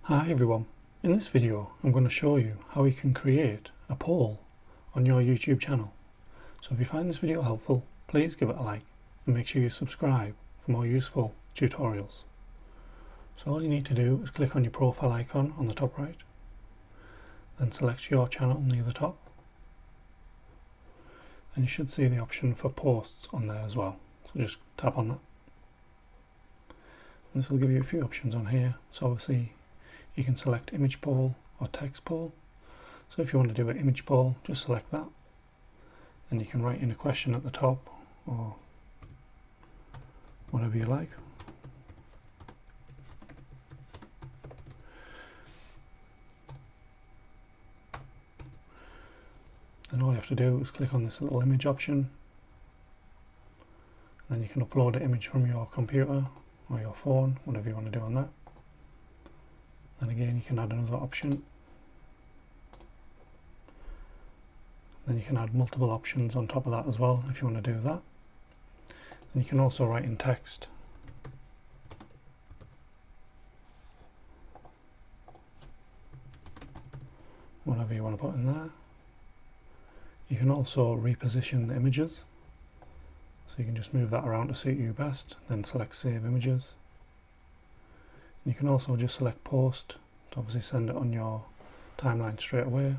Hi everyone, in this video I'm going to show you how you can create a poll on your YouTube channel. So if you find this video helpful, please give it a like and make sure you subscribe for more useful tutorials. So all you need to do is click on your profile icon on the top right, then select your channel near the top, and you should see the option for posts on there as well. So just tap on that. And this will give you a few options on here. So obviously you can select image poll or text poll. So if you want to do an image poll, just select that. Then you can write in a question at the top or whatever you like. Then all you have to do is click on this little image option. Then you can upload an image from your computer or your phone, whatever you want to do on that. And again, you can add another option. Then you can add multiple options on top of that as well if you want to do that. And you can also write in text. Whatever you want to put in there. You can also reposition the images. So you can just move that around to suit you best, then select Save Images. You can also just select Post to obviously send it on your timeline straight away,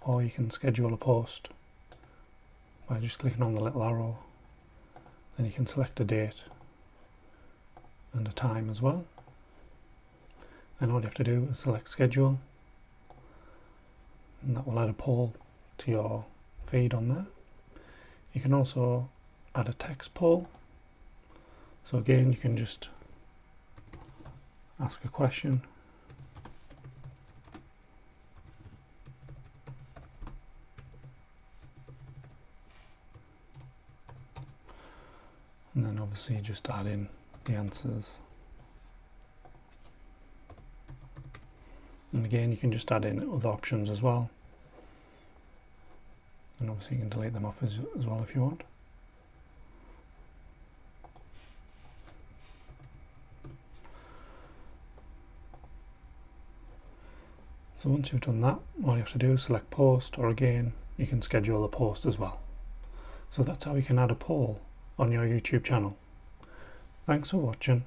or you can schedule a post by just clicking on the little arrow. Then you can select a date and a time as well. And all you have to do is select Schedule, and that will add a poll to your feed on there. You can also add a text poll. So again, you can just ask a question. And then obviously just add in the answers. And again, you can just add in other options as well. And obviously you can delete them off as well if you want. So once you've done that, all you have to do is select Post, or again, you can schedule a post as well. So that's how you can add a poll on your YouTube channel. Thanks for watching.